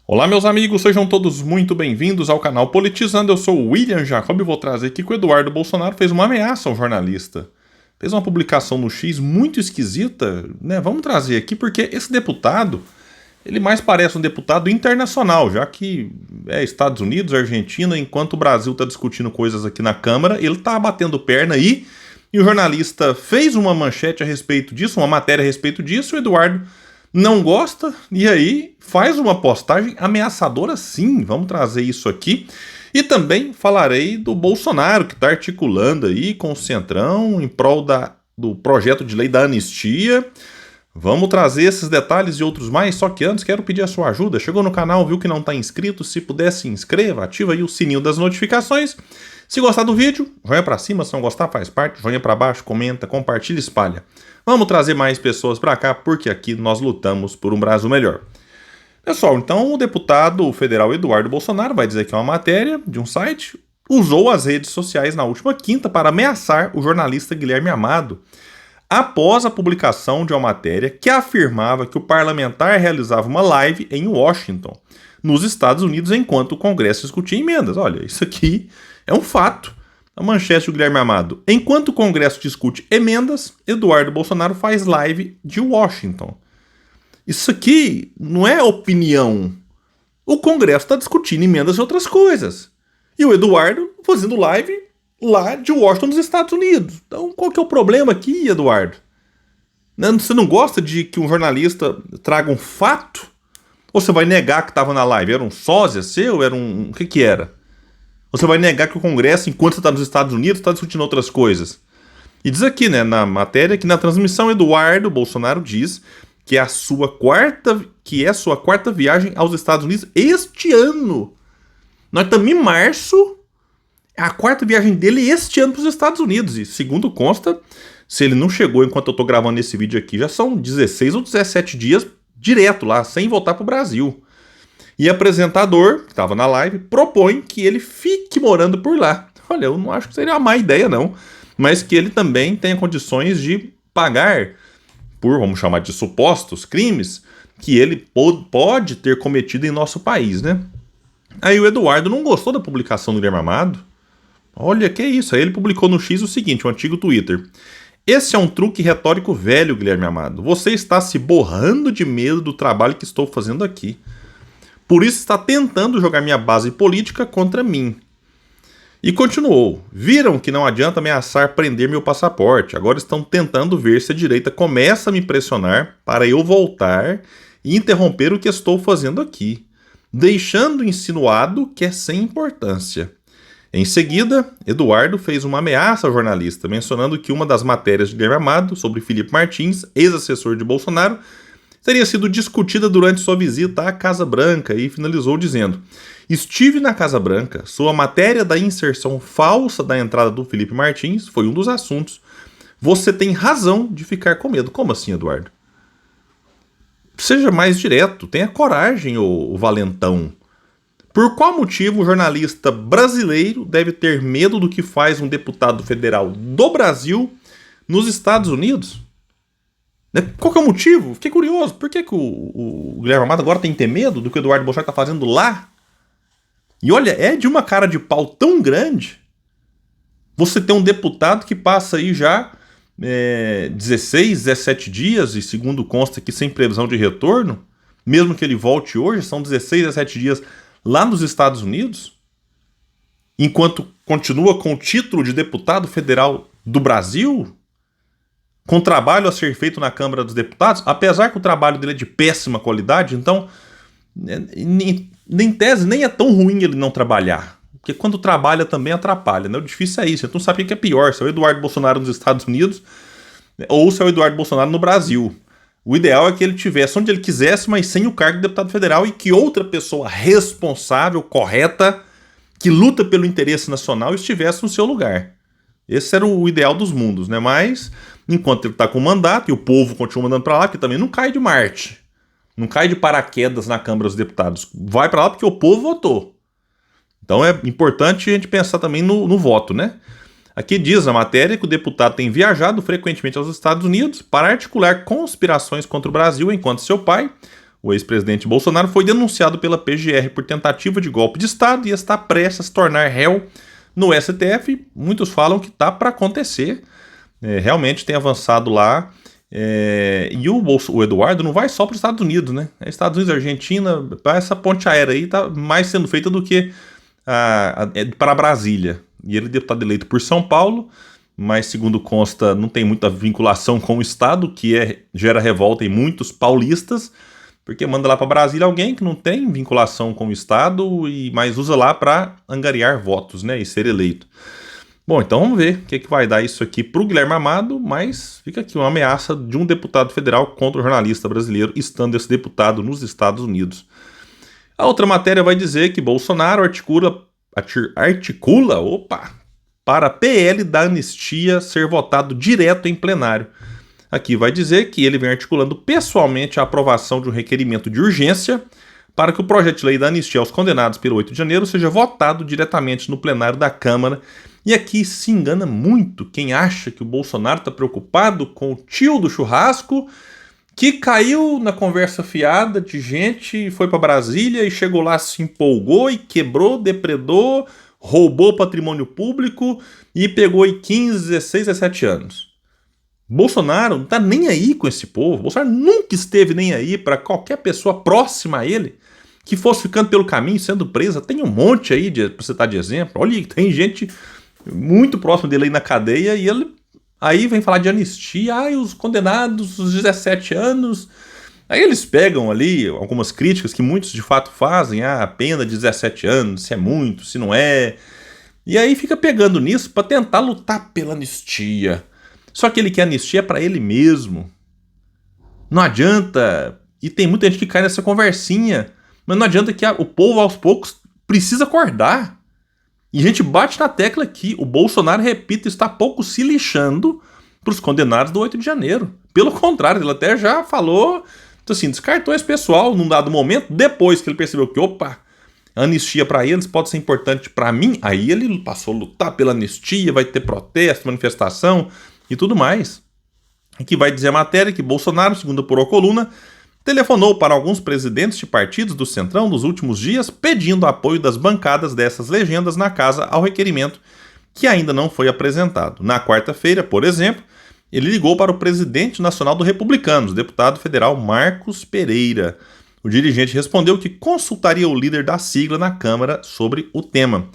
Olá, meus amigos, sejam todos muito bem-vindos ao canal Politizando. Eu sou o William Jacob e vou trazer aqui que o Eduardo Bolsonaro fez uma ameaça ao jornalista. Fez uma publicação no X muito esquisita, né? Vamos trazer aqui porque esse deputado, ele mais parece um deputado internacional, já que é Estados Unidos, Argentina, enquanto o Brasil está discutindo coisas aqui na Câmara, ele está batendo perna aí, e o jornalista fez uma manchete a respeito disso, uma matéria a respeito disso, o Eduardo não gosta, e aí faz uma postagem ameaçadora sim, vamos trazer isso aqui. E também falarei do Bolsonaro, que está articulando aí com o Centrão em prol do projeto de lei da anistia. Vamos trazer esses detalhes e outros mais, só que antes quero pedir a sua ajuda. Chegou no canal, viu que não está inscrito? Se puder, se inscreva, ativa aí o sininho das notificações. Se gostar do vídeo, joinha pra cima, se não gostar faz parte, joinha pra baixo, comenta, compartilha, espalha. Vamos trazer mais pessoas pra cá, porque aqui nós lutamos por um Brasil melhor. Pessoal, então o deputado federal Eduardo Bolsonaro, vai dizer que é uma matéria de um site, usou as redes sociais na última quinta para ameaçar o jornalista Guilherme Amado, após a publicação de uma matéria que afirmava que o parlamentar realizava uma live em Washington, nos Estados Unidos, enquanto o Congresso discutia emendas. Olha, isso aqui é um fato. A manchete do Guilherme Amado. Enquanto o Congresso discute emendas, Eduardo Bolsonaro faz live de Washington. Isso aqui não é opinião. O Congresso está discutindo emendas e outras coisas. E o Eduardo fazendo live lá de Washington, nos Estados Unidos. Então, qual que é o problema aqui, Eduardo? Você não gosta de que um jornalista traga um fato? Ou você vai negar que estava na live? Era um sósia seu? Era um... O que era? Você vai negar que o Congresso, enquanto você está nos Estados Unidos, está discutindo outras coisas? E diz aqui, né, na matéria, que na transmissão Eduardo Bolsonaro diz que é a sua quarta viagem aos Estados Unidos este ano. Nós estamos em março, é a quarta viagem dele este ano para os Estados Unidos. E segundo consta, se ele não chegou enquanto eu estou gravando esse vídeo aqui, já são 16 ou 17 dias direto lá, sem voltar para o Brasil. E o apresentador, que estava na live, propõe que ele fique morando por lá. Olha, eu não acho que seria uma má ideia, não. Mas que ele também tenha condições de pagar por, vamos chamar de supostos crimes, que ele pode ter cometido em nosso país, né? Aí o Eduardo não gostou da publicação do Guilherme Amado. Olha, que isso. Aí ele publicou no X o seguinte, um antigo Twitter. Esse é um truque retórico velho, Guilherme Amado. Você está se borrando de medo do trabalho que estou fazendo aqui. Por isso está tentando jogar minha base política contra mim. E continuou. Viram que não adianta ameaçar prender meu passaporte. Agora estão tentando ver se a direita começa a me pressionar para eu voltar e interromper o que estou fazendo aqui, deixando insinuado que é sem importância. Em seguida, Eduardo fez uma ameaça ao jornalista, mencionando que uma das matérias de Guilherme Amado sobre Felipe Martins, ex-assessor de Bolsonaro, teria sido discutida durante sua visita à Casa Branca e finalizou dizendo: estive na Casa Branca, sua matéria da inserção falsa da entrada do Felipe Martins foi um dos assuntos. Você tem razão de ficar com medo. Como assim, Eduardo? Seja mais direto, tenha coragem, ô valentão. Por qual motivo o jornalista brasileiro deve ter medo do que faz um deputado federal do Brasil nos Estados Unidos? Qual que é o motivo? Fiquei curioso. Por que o Guilherme Amado agora tem que ter medo do que o Eduardo Bolsonaro está fazendo lá? E olha, é de uma cara de pau tão grande você ter um deputado que passa aí já 16, 17 dias, e segundo consta aqui sem previsão de retorno, mesmo que ele volte hoje, são 16, 17 dias lá nos Estados Unidos, enquanto continua com o título de deputado federal do Brasil, com trabalho a ser feito na Câmara dos Deputados, apesar que o trabalho dele é de péssima qualidade, então, em tese, nem é tão ruim ele não trabalhar. Porque quando trabalha também atrapalha, né? O difícil é isso. Então sabe o que é pior, se é o Eduardo Bolsonaro nos Estados Unidos ou se é o Eduardo Bolsonaro no Brasil. O ideal é que ele tivesse onde ele quisesse, mas sem o cargo de deputado federal, e que outra pessoa responsável, correta, que luta pelo interesse nacional estivesse no seu lugar. Esse era o ideal dos mundos, né? Mas, enquanto ele está com o mandato, e o povo continua mandando para lá, que também não cai de Marte. Não cai de paraquedas na Câmara dos Deputados. Vai para lá porque o povo votou. Então é importante a gente pensar também no voto, né? Aqui diz na matéria que o deputado tem viajado frequentemente aos Estados Unidos para articular conspirações contra o Brasil, enquanto seu pai, o ex-presidente Bolsonaro, foi denunciado pela PGR por tentativa de golpe de Estado e está prestes a se tornar réu no STF. Muitos falam que está para acontecer. Realmente tem avançado lá. E o Eduardo não vai só para os Estados Unidos, né? Estados Unidos, Argentina, essa ponte aérea aí está mais sendo feita do que para Brasília. E ele é deputado eleito por São Paulo, mas segundo consta não tem muita vinculação com o Estado, que gera revolta em muitos paulistas, porque manda lá para Brasília alguém que não tem vinculação com o Estado, mas usa lá para angariar votos, né, e ser eleito. Bom, então vamos ver o que vai dar isso aqui para o Guilherme Amado, mas fica aqui uma ameaça de um deputado federal contra o jornalista brasileiro, estando esse deputado nos Estados Unidos. A outra matéria vai dizer que Bolsonaro articula para a PL da anistia ser votado direto em plenário. Aqui vai dizer que ele vem articulando pessoalmente a aprovação de um requerimento de urgência para que o projeto de lei da anistia aos condenados pelo 8 de janeiro seja votado diretamente no plenário da Câmara. E aqui se engana muito quem acha que o Bolsonaro está preocupado com o tio do churrasco que caiu na conversa fiada de gente, foi para Brasília e chegou lá, se empolgou e quebrou, depredou, roubou patrimônio público e pegou aí 15, 16, 17 anos. Bolsonaro não está nem aí com esse povo. Bolsonaro nunca esteve nem aí para qualquer pessoa próxima a ele que fosse ficando pelo caminho, sendo presa. Tem um monte aí para você estar de exemplo. Olha, tem gente muito próxima dele aí na cadeia e ele aí vem falar de anistia. Os condenados, os 17 anos. Aí eles pegam ali algumas críticas que muitos de fato fazem. A pena de 17 anos, se é muito, se não é. E aí fica pegando nisso para tentar lutar pela anistia. Só que ele quer anistia para ele mesmo. Não adianta. E tem muita gente que cai nessa conversinha. Mas não adianta que o povo aos poucos precisa acordar. E a gente bate na tecla aqui. O Bolsonaro, repito, está pouco se lixando para os condenados do 8 de janeiro. Pelo contrário, ele até já falou, assim, descartou esse pessoal num dado momento, depois que ele percebeu que, a anistia para eles pode ser importante para mim. Aí ele passou a lutar pela anistia, vai ter protesto, manifestação e tudo mais. Aqui vai dizer a matéria que Bolsonaro, segundo apurou a coluna, telefonou para alguns presidentes de partidos do Centrão nos últimos dias pedindo apoio das bancadas dessas legendas na casa ao requerimento que ainda não foi apresentado. Na quarta-feira, por exemplo, ele ligou para o presidente nacional do Republicanos, deputado federal Marcos Pereira. O dirigente respondeu que consultaria o líder da sigla na Câmara sobre o tema.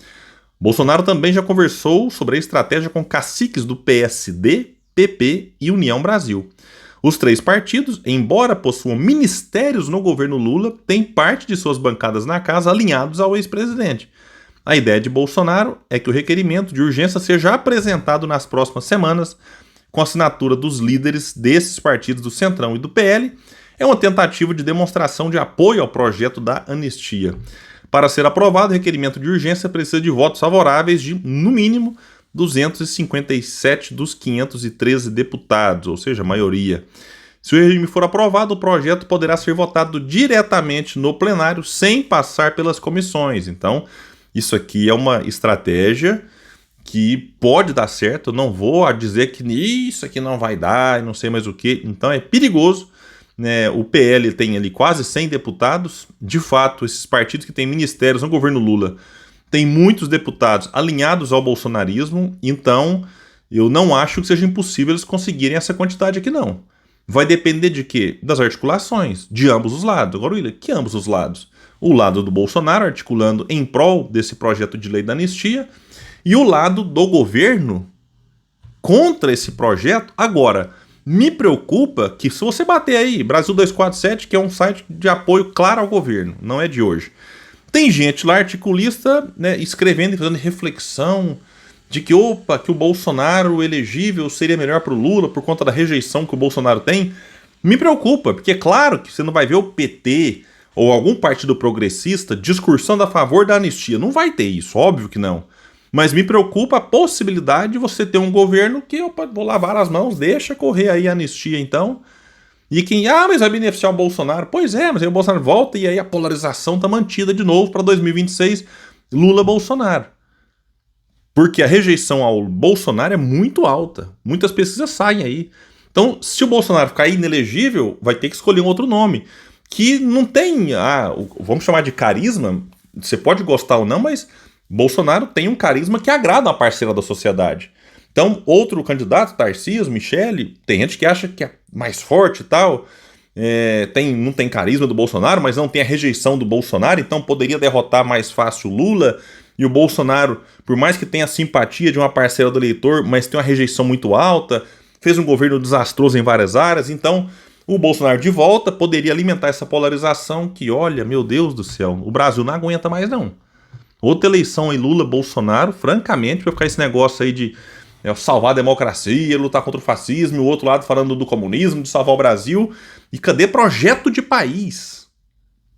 Bolsonaro também já conversou sobre a estratégia com caciques do PSD, PP e União Brasil. Os três partidos, embora possuam ministérios no governo Lula, têm parte de suas bancadas na casa alinhados ao ex-presidente. A ideia de Bolsonaro é que o requerimento de urgência seja apresentado nas próximas semanas, com assinatura dos líderes desses partidos do Centrão e do PL. É uma tentativa de demonstração de apoio ao projeto da anistia. Para ser aprovado, o requerimento de urgência precisa de votos favoráveis de, no mínimo, 257 dos 513 deputados, ou seja, a maioria. Se o regime for aprovado, o projeto poderá ser votado diretamente no plenário, sem passar pelas comissões. Então, isso aqui é uma estratégia que pode dar certo. Eu não vou dizer que isso aqui não vai dar, não sei mais o que. Então, é perigoso. O PL tem ali quase 100 deputados. De fato, esses partidos que têm ministérios no governo Lula têm muitos deputados alinhados ao bolsonarismo. Então, eu não acho que seja impossível eles conseguirem essa quantidade aqui, não. Vai depender de quê? Das articulações, de ambos os lados. Agora, William, que ambos os lados? O lado do Bolsonaro articulando em prol desse projeto de lei da anistia e o lado do governo contra esse projeto. Agora, me preocupa que se você bater aí, Brasil 247, que é um site de apoio claro ao governo, não é de hoje, tem gente lá, articulista, escrevendo e fazendo reflexão de que, que o Bolsonaro elegível seria melhor para o Lula por conta da rejeição que o Bolsonaro tem. Me preocupa, porque é claro que você não vai ver o PT ou algum partido progressista discursando a favor da anistia. Não vai ter isso, óbvio que não. Mas me preocupa a possibilidade de você ter um governo que, vou lavar as mãos, deixa correr aí a anistia então. E quem, mas vai beneficiar o Bolsonaro. Pois é, mas aí o Bolsonaro volta e aí a polarização está mantida de novo para 2026, Lula-Bolsonaro. Porque a rejeição ao Bolsonaro é muito alta. Muitas pesquisas saem aí. Então, se o Bolsonaro ficar inelegível, vai ter que escolher um outro nome. que não tem, vamos chamar de carisma, você pode gostar ou não, mas Bolsonaro tem um carisma que agrada uma parcela da sociedade. Então, outro candidato, Tarcísio, Michele, tem gente que acha que é mais forte e tal, não tem carisma do Bolsonaro, mas não tem a rejeição do Bolsonaro, então poderia derrotar mais fácil o Lula. E o Bolsonaro, por mais que tenha simpatia de uma parcela do eleitor, mas tem uma rejeição muito alta, fez um governo desastroso em várias áreas, então o Bolsonaro de volta poderia alimentar essa polarização que, olha, meu Deus do céu, o Brasil não aguenta mais não. Outra eleição aí, Lula-Bolsonaro, francamente, vai ficar esse negócio aí de salvar a democracia, lutar contra o fascismo, e o outro lado falando do comunismo, de salvar o Brasil. E cadê projeto de país?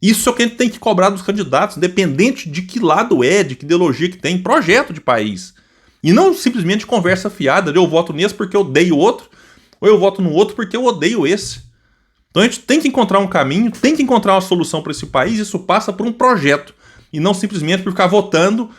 Isso é o que a gente tem que cobrar dos candidatos, independente de que lado de que ideologia que tem, projeto de país. E não simplesmente conversa fiada de eu voto nesse porque eu odeio o outro, ou eu voto no outro porque eu odeio esse. Então a gente tem que encontrar um caminho, tem que encontrar uma solução para esse país, e isso passa por um projeto, e não simplesmente por ficar votando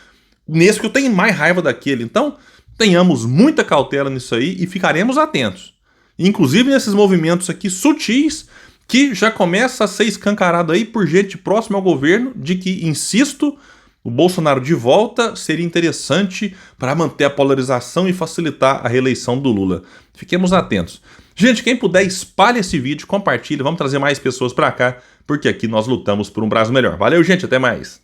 nesse que eu tenho mais raiva daquele. Então, tenhamos muita cautela nisso aí e ficaremos atentos. Inclusive nesses movimentos aqui sutis, que já começa a ser escancarado aí por gente próxima ao governo, de que, insisto, o Bolsonaro de volta seria interessante para manter a polarização e facilitar a reeleição do Lula. Fiquemos atentos. Gente, quem puder, espalhe esse vídeo, compartilhe, vamos trazer mais pessoas para cá, porque aqui nós lutamos por um Brasil melhor. Valeu, gente, até mais!